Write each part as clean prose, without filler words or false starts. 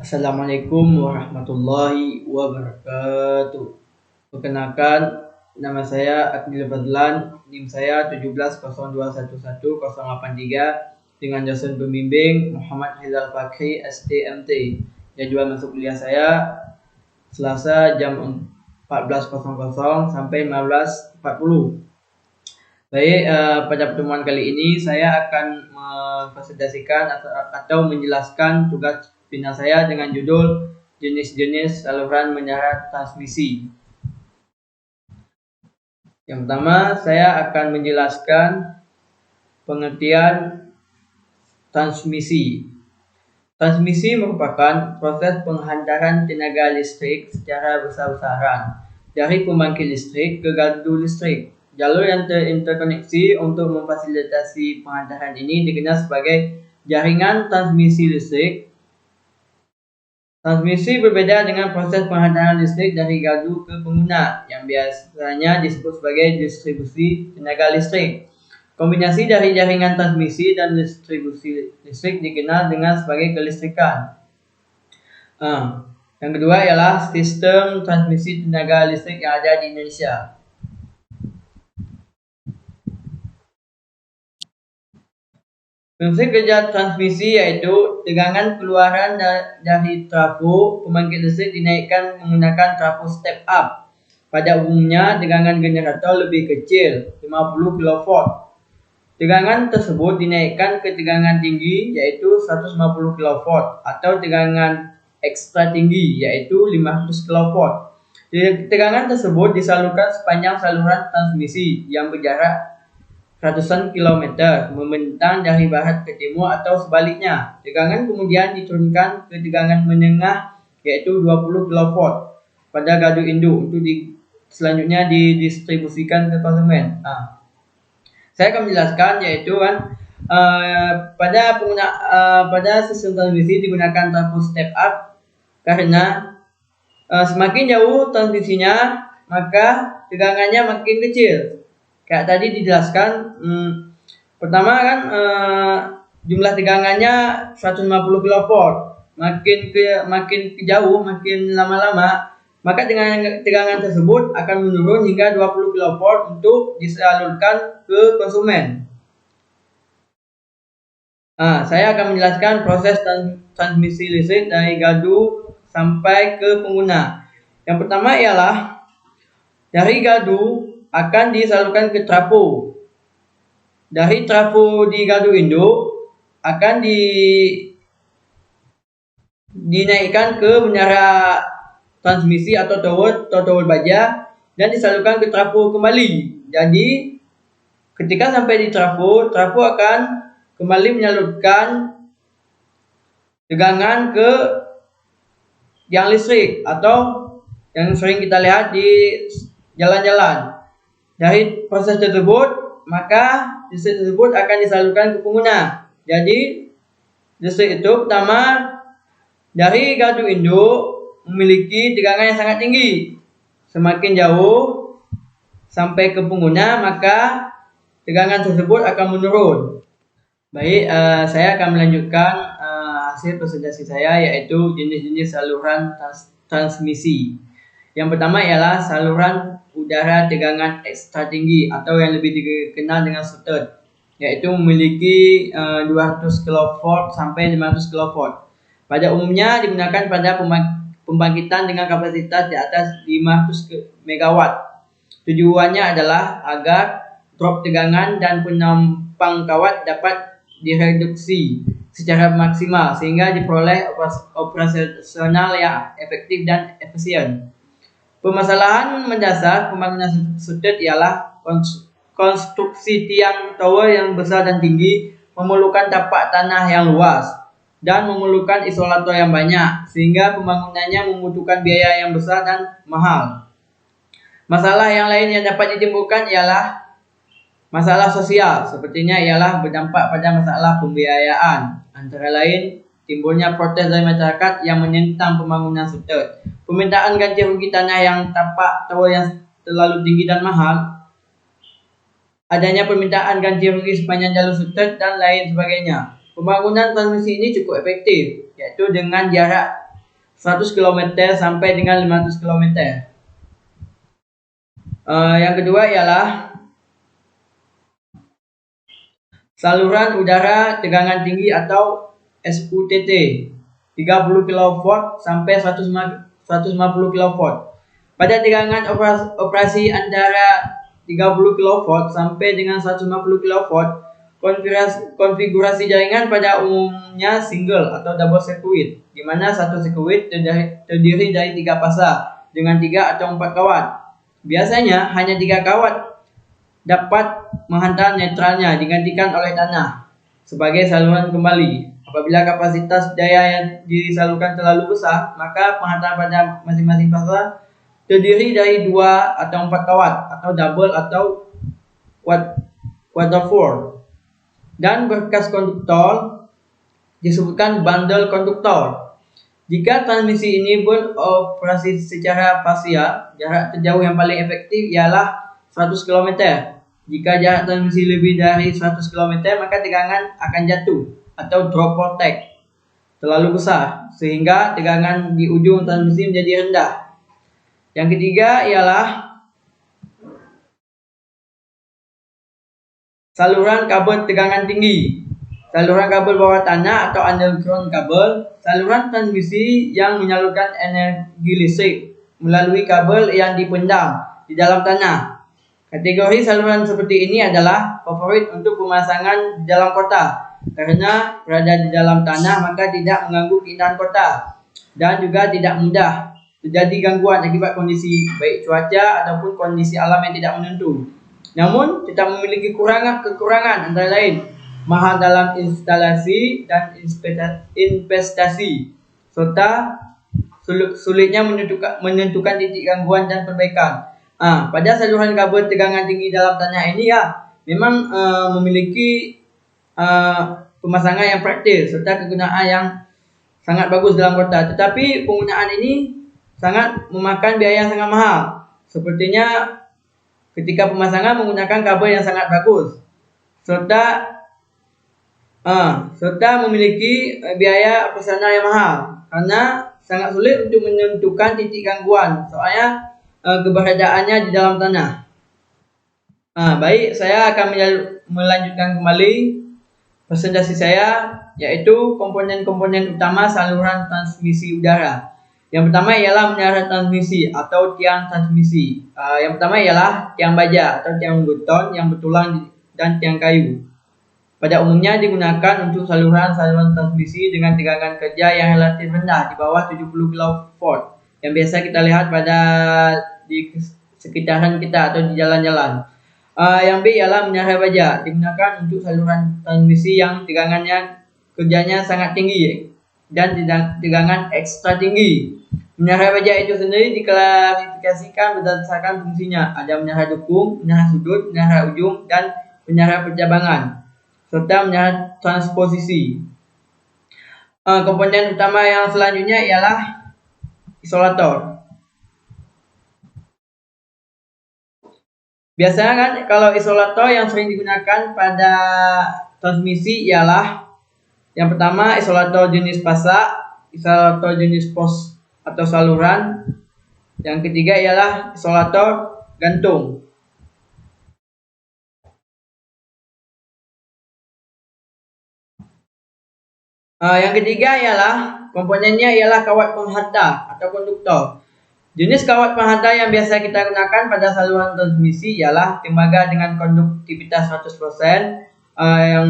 Assalamualaikum warahmatullahi wabarakatuh. Perkenalkan, nama saya Akmil Fadlan, NIM saya 1702110083 dengan dosen pembimbing Muhammad Hilal Fakri STMT. Jadwal masuk kuliah saya Selasa jam 14.00 sampai 15.40. Baik, pada pertemuan kali ini saya akan mempresentasikan atau menjelaskan tugas final saya dengan judul jenis-jenis saluran mendarat transmisi. Yang pertama, saya akan menjelaskan pengertian transmisi. Transmisi merupakan proses penghantaran tenaga listrik secara besar-besaran dari pembangkit listrik ke gardu listrik. Jalur yang terinterkoneksi untuk memfasilitasi penghantaran ini dikenal sebagai jaringan transmisi listrik. Transmisi berbeda dengan proses penghantaran listrik dari gardu ke pengguna yang biasanya disebut sebagai distribusi tenaga listrik. Kombinasi dari jaringan transmisi dan distribusi listrik dikenal dengan sebagai kelistrikan. Yang kedua ialah sistem transmisi tenaga listrik yang ada di Indonesia. Prinsip kerja transmisi yaitu tegangan keluaran dari trafo pembangkit listrik dinaikkan menggunakan trafo step up. Pada umumnya, tegangan generator lebih kecil, 50 kV. Tegangan tersebut dinaikkan ke tegangan tinggi yaitu 150 kV atau tegangan ekstra tinggi yaitu 500 kV. Tegangan tersebut disalurkan sepanjang saluran transmisi yang berjarak ratusan kilometer membentang dari barat ke timur atau sebaliknya. Tegangan kemudian diturunkan ke tegangan menengah yaitu 20 kV pada gardu induk untuk selanjutnya didistribusikan ke konsumen. Saya akan menjelaskan yaitu pada sistem transmisi digunakan trafo step up karena semakin jauh transmisinya maka tegangannya makin kecil. Kayak tadi dijelaskan, pertama kan jumlah tegangannya 150 kV. Makin ke jauh, makin lama-lama, maka tegangan tersebut akan menurun hingga 20 kV untuk disalurkan ke konsumen. Saya akan menjelaskan proses transmisi listrik dari gardu sampai ke pengguna. Yang pertama ialah dari gardu akan disalurkan ke trafo. Dari trafo di gardu induk akan dinaikkan ke menara transmisi atau tower baja dan disalurkan ke trafo kembali. Jadi ketika sampai di trafo akan kembali menyalurkan tegangan ke tiang listrik atau yang sering kita lihat di jalan-jalan. Dari proses tersebut, maka listrik tersebut akan disalurkan ke pengguna. Jadi, listrik itu pertama dari gardu induk memiliki tegangan yang sangat tinggi. Semakin jauh sampai ke pengguna, maka tegangan tersebut akan menurun. Baik, saya akan melanjutkan hasil presentasi saya yaitu jenis-jenis saluran transmisi. Yang pertama ialah saluran udara tegangan ekstra tinggi atau yang lebih dikenal dengan SUTED, yaitu memiliki 200 kV sampai 500 kV. Pada umumnya digunakan pada pembangkitan dengan kapasitas di atas 500 MW. Tujuannya adalah agar drop tegangan dan penampang kawat dapat direduksi secara maksimal sehingga diperoleh operasional yang efektif dan efisien. Permasalahan mendasar pembangunan SUTED ialah konstruksi tiang tower yang besar dan tinggi, memerlukan tapak tanah yang luas, dan memerlukan isolator yang banyak, sehingga pembangunannya membutuhkan biaya yang besar dan mahal. Masalah yang lain yang dapat ditimbulkan ialah masalah sosial, sepertinya ialah berdampak pada masalah pembiayaan. Antara lain, timbulnya protes dari masyarakat yang menentang pembangunan SUTED. Permintaan ganti rugi tanah yang tapak tower yang terlalu tinggi dan mahal, adanya permintaan ganti rugi sepanjang jalur SUTED dan lain sebagainya. Pembangunan transmisi ini cukup efektif, yaitu dengan jarak 100 km sampai dengan 500 km. Yang kedua ialah saluran udara tegangan tinggi atau SUTT 30 kV sampai 150 kV. Pada tegangan operasi antara 30 kV sampai dengan 150 kV, konfigurasi jaringan pada umumnya single atau double circuit, di mana satu sirkuit terdiri dari 3 fasa dengan 3 atau 4 kawat. Biasanya hanya 3 kawat dapat menghantar netralnya digantikan oleh tanah sebagai saluran kembali. Apabila kapasitas daya yang disalurkan terlalu besar, maka penghantaran pada masing-masing fasa terdiri dari 2 atau 4 kawat atau double atau quadruple. Dan berkas konduktor disebutkan bundle konduktor. Jika transmisi ini beroperasi secara parsial, jarak terjauh yang paling efektif ialah 100 km. Jika jarak transmisi lebih dari 100 km, maka tegangan akan jatuh atau drop voltage terlalu besar, sehingga tegangan di ujung transmisi menjadi rendah. Yang ketiga ialah saluran kabel tegangan tinggi. Saluran kabel bawah tanah atau underground kabel, saluran transmisi yang menyalurkan energi listrik melalui kabel yang dipendam di dalam tanah. Kategori saluran seperti ini adalah favorit untuk pemasangan di dalam kota karena berada di dalam tanah, maka tidak mengganggu keindahan kota dan juga tidak mudah terjadi gangguan akibat kondisi baik cuaca ataupun kondisi alam yang tidak menentu. Namun tetap memiliki kekurangan antara lain mahal dalam instalasi dan investasi, serta sulitnya menentukan titik gangguan dan perbaikan. Pada saluran kabel tegangan tinggi dalam tanah ini memang memiliki pemasangan yang praktis serta kegunaan yang sangat bagus dalam kota. Tetapi penggunaan ini sangat memakan biaya yang sangat mahal. Sepertinya ketika pemasangan menggunakan kabel yang sangat bagus serta memiliki biaya operasional yang mahal karena sangat sulit untuk menentukan titik gangguan soalnya keberadaannya di dalam tanah. Baik, saya akan melanjutkan kembali presentasi saya, yaitu komponen-komponen utama saluran transmisi udara. Yang pertama ialah menara transmisi atau tiang transmisi. Yang pertama ialah tiang baja atau tiang beton yang bertulang dan tiang kayu. Pada umumnya digunakan untuk saluran-saluran transmisi dengan tegangan kerja yang relatif rendah di bawah 70 kV yang biasa kita lihat di sekitaran kita atau di jalan-jalan. Yang B ialah menara baja, digunakan untuk saluran transmisi yang tegangannya kerjanya sangat tinggi dan tegangan ekstra tinggi. Menara baja itu sendiri diklasifikasikan berdasarkan fungsinya. Ada menara dukung, menara sudut, menara ujung, dan menara percabangan, serta menara transposisi. Komponen utama yang selanjutnya ialah isolator. Biasanya kan kalau isolator yang sering digunakan pada transmisi ialah yang pertama isolator jenis fasa, isolator jenis pos atau saluran. Yang ketiga ialah isolator gantung. Yang ketiga ialah komponennya ialah kawat penghantar atau konduktor. Jenis kawat penghantar yang biasa kita gunakan pada saluran transmisi ialah tembaga dengan konduktivitas 100%, yang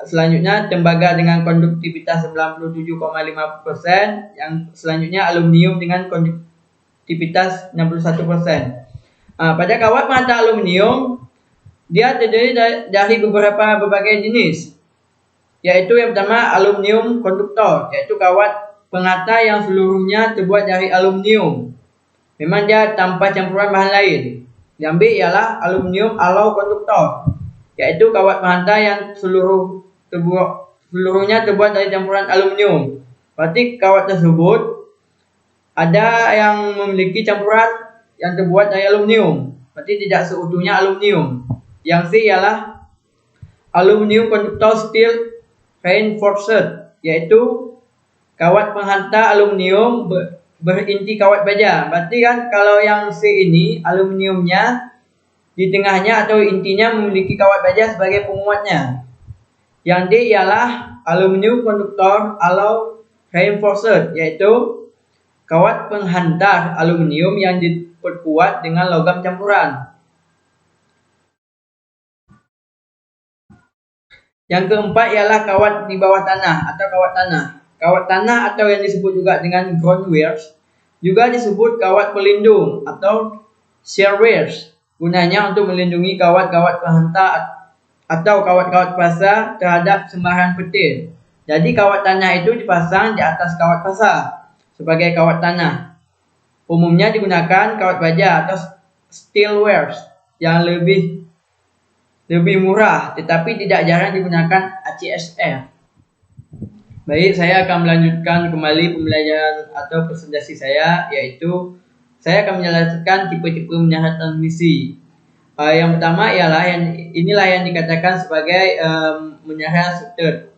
selanjutnya tembaga dengan konduktivitas 97,5%, yang selanjutnya aluminium dengan konduktivitas 61%. Pada kawat penghantar aluminium, dia terdiri dari berbagai jenis, yaitu yang pertama aluminium konduktor, yaitu kawat penghantar yang seluruhnya terbuat dari aluminium. Memang dia tanpa campuran bahan lain. Yang B ialah aluminium alloy konduktor, yaitu kawat penghantar yang seluruhnya terbuat dari campuran aluminium. Berarti kawat tersebut ada yang memiliki campuran yang terbuat dari aluminium, berarti tidak seutuhnya aluminium. Yang C ialah aluminium konduktor steel reinforced, yaitu kawat penghantar aluminium berinti kawat baja. Berarti kan kalau yang C ini aluminiumnya di tengahnya atau intinya memiliki kawat baja sebagai penguatnya. Yang D ialah aluminium konduktor atau reinforced, yaitu kawat penghantar aluminium yang diperkuat dengan logam campuran. Yang keempat ialah kawat di bawah tanah atau kawat tanah. Kawat tanah atau yang disebut juga dengan ground wires juga disebut kawat pelindung atau shear wires. Gunanya untuk melindungi kawat-kawat penghantar atau kawat-kawat pasar terhadap sembaran petir. Jadi kawat tanah itu dipasang di atas kawat pasar sebagai kawat tanah. Umumnya digunakan kawat baja atau steel wires yang lebih murah, tetapi tidak jarang digunakan ACSR. Baik, saya akan melanjutkan kembali pembelajaran atau presentasi saya, yaitu saya akan menjelaskan tipe-tipe menyarat transmisi. Yang pertama ialah inilah yang dikatakan sebagai menyarat shifted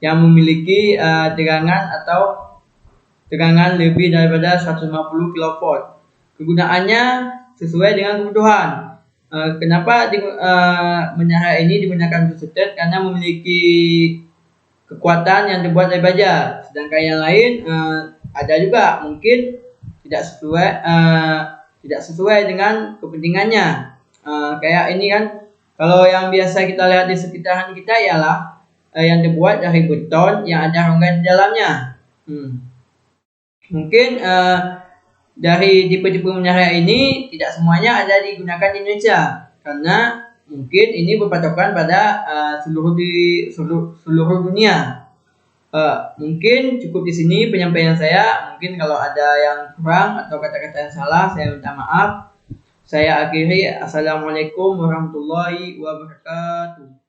yang memiliki tegangan lebih daripada 150 kV. Kegunaannya sesuai dengan kebutuhan. Kenapa menyarat ini digunakan untuk shifted? Karena memiliki kekuatan yang terbuat dari baja. Sedangkan yang lain ada juga mungkin tidak sesuai dengan kepentingannya. Kayak ini kan, kalau yang biasa kita lihat di sekitaran kita ialah yang terbuat dari beton yang ada rongga di dalamnya. Mungkin dari tipe-tipe menyarat ini tidak semuanya ada digunakan di Indonesia, karena mungkin ini berpatokan pada seluruh dunia. Mungkin cukup di sini penyampaian saya. Mungkin kalau ada yang kurang atau kata-kata yang salah, saya minta maaf. Saya akhiri. Assalamualaikum warahmatullahi wabarakatuh.